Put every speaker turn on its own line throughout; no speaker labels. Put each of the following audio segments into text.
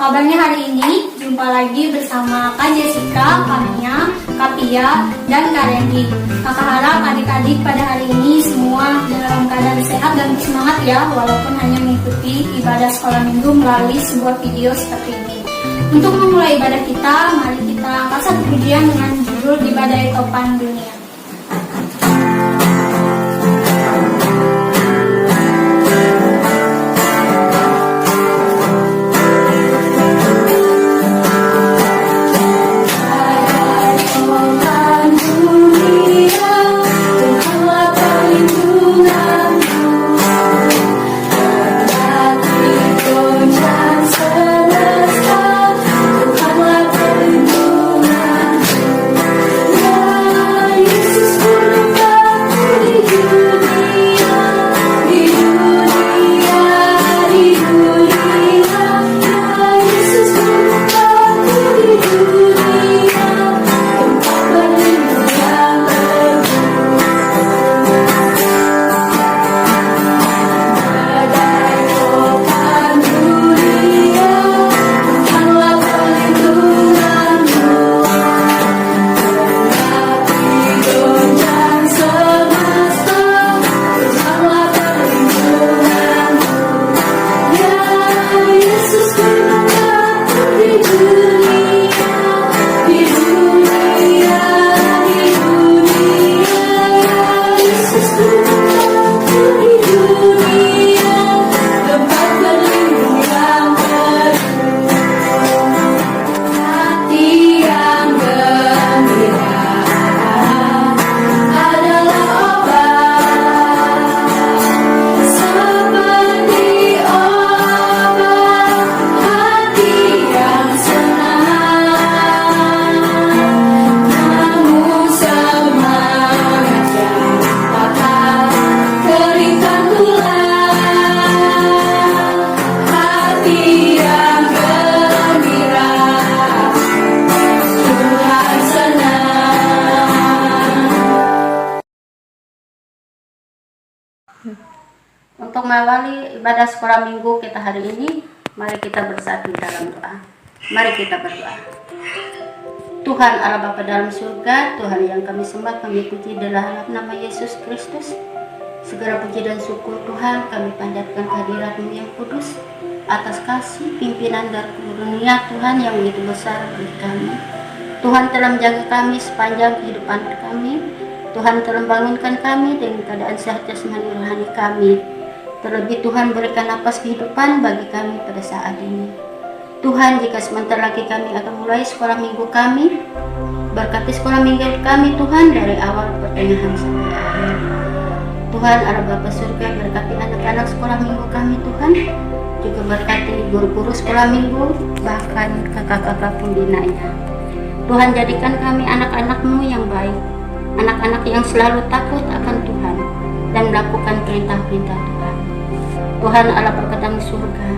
kabarnya hari ini? Jumpa lagi bersama Kak Jessica, Kak Mia, Kak Pia, dan Kak Randy. Kakak harap adik-adik pada hari ini semua dalam keadaan sehat dan semangat ya, walaupun hanya mengikuti ibadah sekolah minggu melalui sebuah video seperti ini. Untuk memulai ibadah kita, mari kita angkat satu pujian dengan judul Di Badai Topan Dunia.
Untuk mengawali ibadah sekolah minggu kita hari ini, mari kita bersatu dalam doa. Mari kita berdoa. Tuhan Allah Bapa dalam surga, Tuhan yang kami sembah, kami puji dalam nama Yesus Kristus. Segala puji dan syukur Tuhan kami panjatkan kehadirat-Mu yang kudus atas kasih pimpinan dan karunia Tuhan yang begitu besar bagi kami. Tuhan telah menjaga kami sepanjang kehidupan kami. Tuhan telah membangunkan kami dengan keadaan sehat jasmani rohani kami. Terlebih Tuhan berikan napas kehidupan bagi kami pada saat ini. Tuhan, jika sebentar lagi kami akan mulai sekolah minggu kami, berkati sekolah minggu kami Tuhan dari awal pertengahan sampai akhir. Tuhan Allah Bapa surga, berkati anak-anak sekolah minggu kami Tuhan, juga berkati guru-guru sekolah minggu, bahkan kakak-kakak pembinanya. Tuhan, jadikan kami anak-anak-Mu yang baik, anak-anak yang selalu takut akan Tuhan dan melakukan perintah-perintah Tuhan. Tuhan Allah Bapa dalam surga,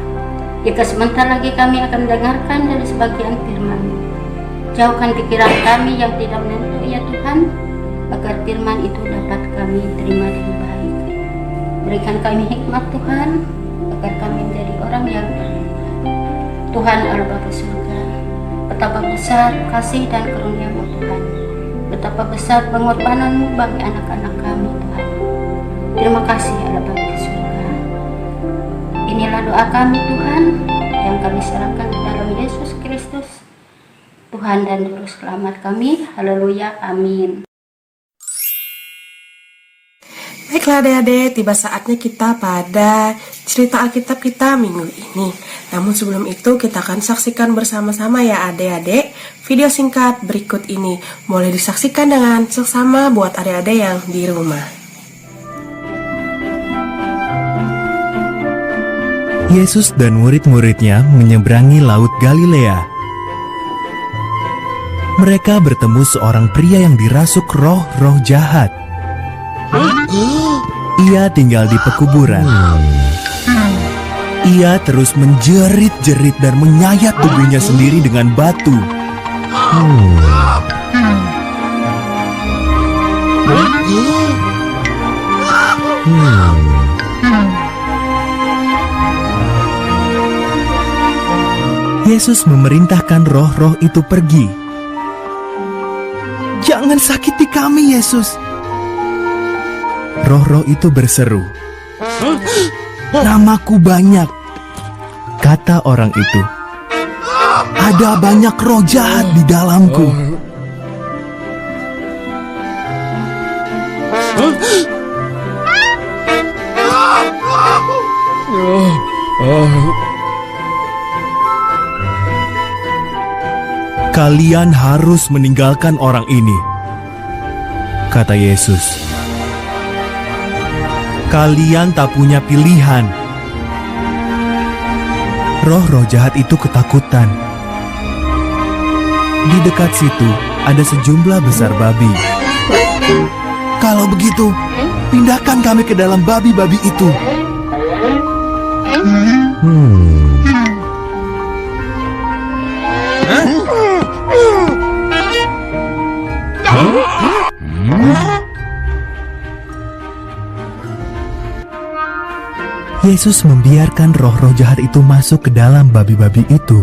jika sebentar lagi kami akan mendengarkan dari sebagian firman-Mu, jauhkan pikiran kami yang tidak menentu ya Tuhan, agar firman itu dapat kami terima dengan baik. Berikan kami hikmat Tuhan, agar kami menjadi orang yang berlimpah. Tuhan Allah Bapa surga, betapa besar kasih dan karunia-Mu Tuhan, betapa besar pengorbanan-Mu bagi anak-anak kami Tuhan. Terima kasih Allah Bapa di surga. Inilah doa kami Tuhan, yang kami serahkan ke dalam Yesus Kristus, Tuhan dan Juru Selamat kami. Haleluya, amin.
Baiklah adik-adik, tiba saatnya kita pada cerita Alkitab kita minggu ini. Namun sebelum itu kita akan saksikan bersama-sama ya adik-adik video singkat berikut ini. Boleh disaksikan dengan seksama buat adik-adik yang di rumah.
Yesus dan murid-muridnya menyeberangi Laut Galilea. Mereka bertemu seorang pria yang dirasuk roh-roh jahat. Ia tinggal di pekuburan. Ia terus menjerit-jerit dan menyayat tubuhnya sendiri dengan batu. Yesus memerintahkan roh-roh itu pergi. "Jangan sakiti kami, Yesus." Roh-roh itu berseru, "Namaku banyak," kata orang itu. "Ada banyak roh jahat di dalamku." "Kalian harus meninggalkan orang ini," kata Yesus. "Kalian tak punya pilihan." Roh-roh jahat itu ketakutan. Di dekat situ ada sejumlah besar babi. "Kalau begitu, pindahkan kami ke dalam babi-babi itu." Yesus membiarkan roh-roh jahat itu masuk ke dalam babi-babi itu.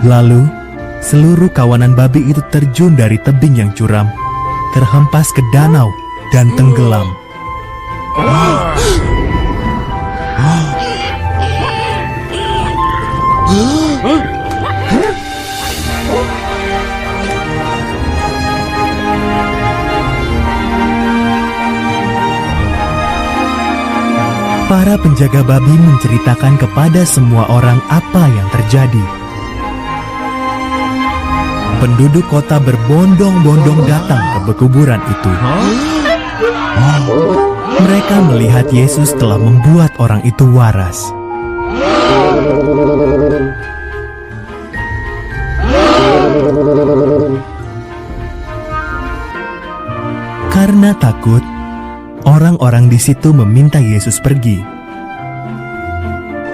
Lalu, seluruh kawanan babi itu terjun dari tebing yang curam, terhempas ke danau dan tenggelam. Para penjaga babi menceritakan kepada semua orang apa yang terjadi. Penduduk kota berbondong-bondong datang ke pekuburan itu. Mereka melihat Yesus telah membuat orang itu waras. Karena takut, orang-orang di situ meminta Yesus pergi.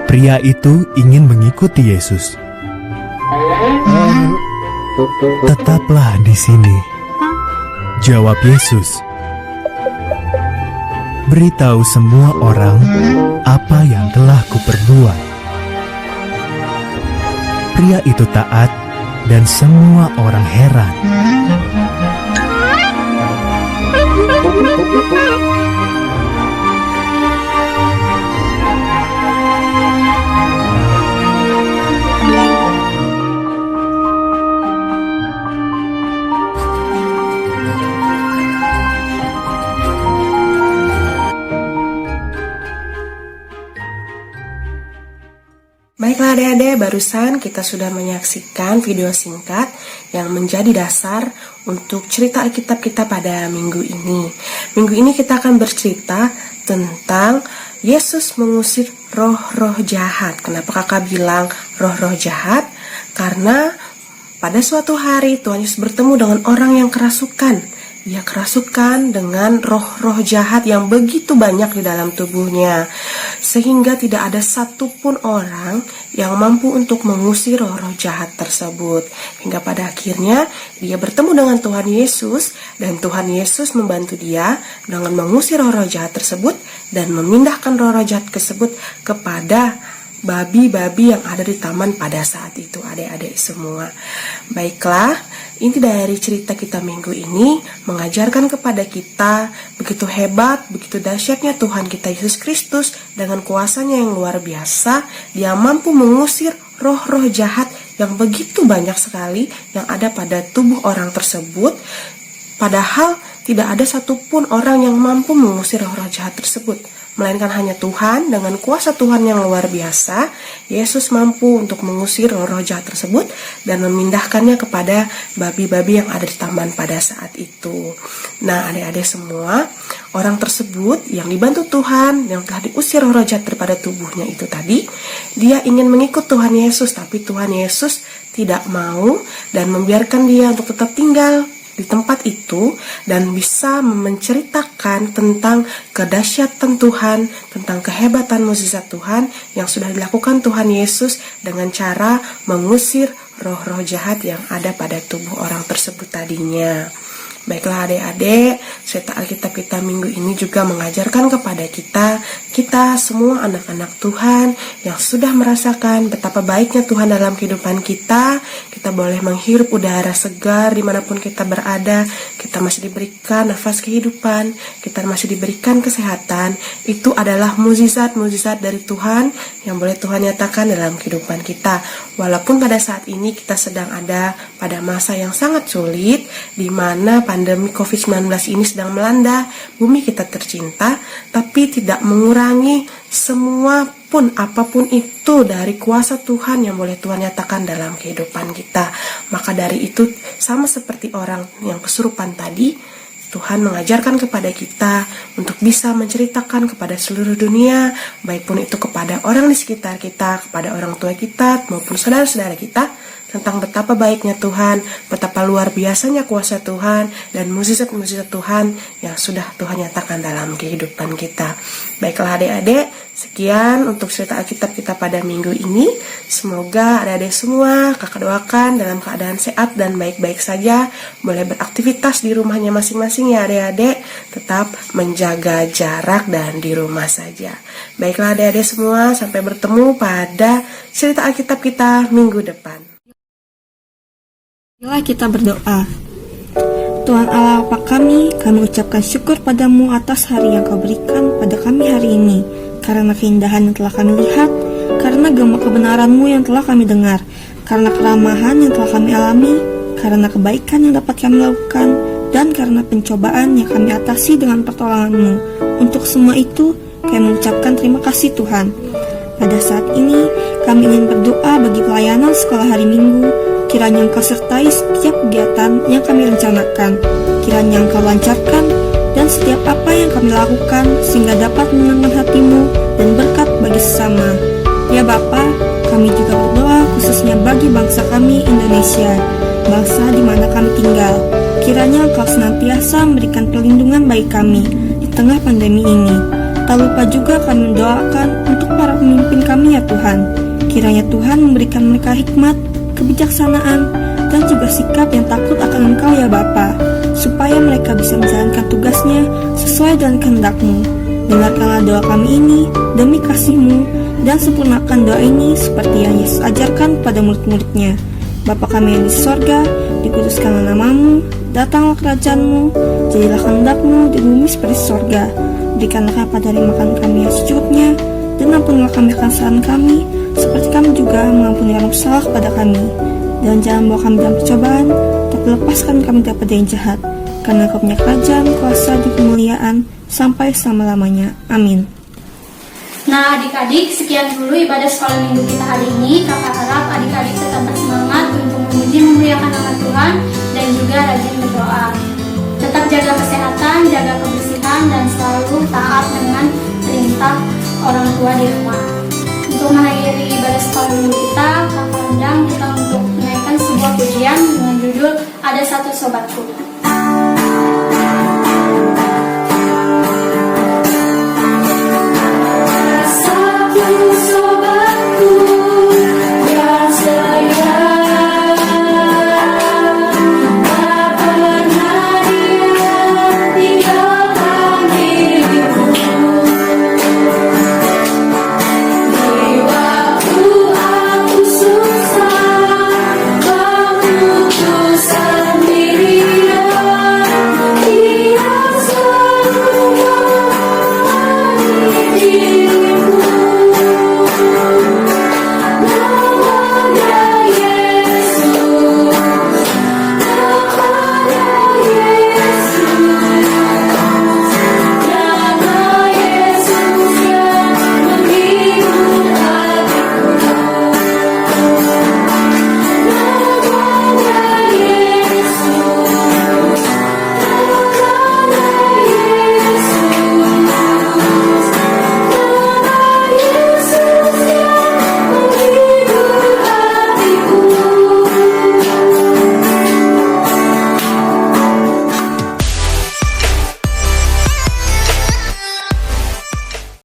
Pria itu ingin mengikuti Yesus. "Tetaplah di sini," jawab Yesus. "Beritahu semua orang apa yang telah kuperbuat." Pria itu taat dan semua orang heran.
Baiklah adik-adik, barusan kita sudah menyaksikan video singkat yang menjadi dasar untuk cerita Alkitab kita pada minggu ini. Minggu ini kita akan bercerita tentang Yesus mengusir roh-roh jahat. Kenapa kakak bilang roh-roh jahat? Karena pada suatu hari Tuhan Yesus bertemu dengan orang yang kerasukan. Dia kerasukan dengan roh-roh jahat yang begitu banyak di dalam tubuhnya, sehingga tidak ada satupun orang yang mampu untuk mengusir roh-roh jahat tersebut. Hingga pada akhirnya dia bertemu dengan Tuhan Yesus, dan Tuhan Yesus membantu dia dengan mengusir roh-roh jahat tersebut dan memindahkan roh-roh jahat tersebut kepada babi-babi yang ada di taman pada saat itu, adik-adik semua. Baiklah, inti dari cerita kita minggu ini mengajarkan kepada kita begitu hebat, begitu dahsyatnya Tuhan kita Yesus Kristus dengan kuasanya yang luar biasa. Dia mampu mengusir roh-roh jahat yang begitu banyak sekali yang ada pada tubuh orang tersebut. Padahal tidak ada satupun orang yang mampu mengusir roh-roh jahat tersebut, melainkan hanya Tuhan. Dengan kuasa Tuhan yang luar biasa, Yesus mampu untuk mengusir roh-roh jahat tersebut dan memindahkannya kepada babi-babi yang ada di taman pada saat itu. Nah, adik-adik semua, orang tersebut yang dibantu Tuhan, yang telah diusir roh-roh jahat daripada tubuhnya itu tadi, dia ingin mengikut Tuhan Yesus, tapi Tuhan Yesus tidak mau dan membiarkan dia untuk tetap tinggal di tempat itu dan bisa menceritakan tentang kedahsyatan Tuhan, tentang kehebatan mukjizat Tuhan yang sudah dilakukan Tuhan Yesus dengan cara mengusir roh-roh jahat yang ada pada tubuh orang tersebut tadinya. Baiklah adik-adik, cerita Alkitab kita minggu ini juga mengajarkan kepada kita semua anak-anak Tuhan yang sudah merasakan betapa baiknya Tuhan dalam kehidupan kita. Kita boleh menghirup udara segar dimanapun kita berada, kita masih diberikan nafas kehidupan, kita masih diberikan kesehatan. Itu adalah mukjizat-mukjizat dari Tuhan yang boleh Tuhan nyatakan dalam kehidupan kita. Walaupun pada saat ini kita sedang ada pada masa yang sangat sulit, di mana pandemi COVID-19 ini sedang melanda bumi kita tercinta, tapi tidak mengurangi semua pun apapun itu dari kuasa Tuhan yang boleh Tuhan nyatakan dalam kehidupan kita. Maka dari itu, sama seperti orang yang kesurupan tadi, Tuhan mengajarkan kepada kita untuk bisa menceritakan kepada seluruh dunia, baik pun itu kepada orang di sekitar kita, kepada orang tua kita, maupun saudara-saudara kita, tentang betapa baiknya Tuhan, betapa luar biasanya kuasa Tuhan, dan mukjizat-mukjizat Tuhan yang sudah Tuhan nyatakan dalam kehidupan kita. Baiklah adik-adik, sekian untuk cerita Alkitab kita pada minggu ini. Semoga adik-adik semua kakak doakan dalam keadaan sehat dan baik-baik saja, boleh beraktivitas di rumahnya masing-masing ya adik-adik, tetap menjaga jarak dan di rumah saja. Baiklah adik-adik semua, sampai bertemu pada cerita Alkitab kita minggu depan.
Marilah kita berdoa. Tuhan Allah Bapa kami ucapkan syukur padamu atas hari yang kau berikan pada kami hari ini, karena keindahan yang telah kami lihat, karena gema kebenaran-Mu yang telah kami dengar, karena keramahan yang telah kami alami, karena kebaikan yang dapat kami lakukan, dan karena pencobaan yang kami atasi dengan pertolongan-Mu. Untuk semua itu, kami mengucapkan terima kasih Tuhan. Pada saat ini, kami ingin berdoa bagi pelayanan sekolah hari Minggu. Kiranya Engkau sertai setiap kegiatan yang kami rencanakan. Kiranya Engkau lancarkan dan setiap apa yang kami lakukan sehingga dapat menyenangkan hati-Mu dan berkat bagi sesama. Ya Bapa, kami juga berdoa khususnya bagi bangsa kami Indonesia, bangsa di mana kami tinggal. Kiranya Engkau senantiasa memberikan perlindungan bagi kami di tengah pandemi ini. Tak lupa juga kami mendoakan untuk para pemimpin kami ya Tuhan. Kiranya Tuhan memberikan mereka hikmat, kebijaksanaan, dan juga sikap yang takut akan Engkau ya Bapa, supaya mereka bisa menjalankan tugasnya sesuai dengan kehendak-Mu. Dengarkanlah doa kami ini demi kasih-Mu, dan sempurnakan doa ini seperti yang Yesus ajarkan pada murid-muridnya. Bapa kami yang di sorga, dikuduskanlah nama-Mu, datanglah kerajaan-Mu, jadilah kehendak-Mu di bumi seperti sorga. Berikanlah kami pada hari makan kami yang secukupnya, dan ampunilah kami kesalahan kami, seperti kami juga mengampuni orang bersalah kepada kami. Dan jangan bawa kami dalam percobaan, tapi lepaskan kami daripada yang jahat, karena Kau punya kerajaan, kuasa, dan kemuliaan sampai selama-lamanya. Amin.
Nah adik-adik, sekian dulu ibadah sekolah minggu kita hari ini. Kakak harap adik-adik tetap bersemangat untuk memuji memuliakan nama Tuhan dan juga rajin berdoa. Tetap jaga kesehatan, jaga kebersihan, dan selalu taat dengan perintah orang tua di rumah. Untuk mengakhiri ibadah sekolah minggu kita, kakak undang kita untuk menaikkan sebuah pujian dengan judul Ada Satu Sobatku.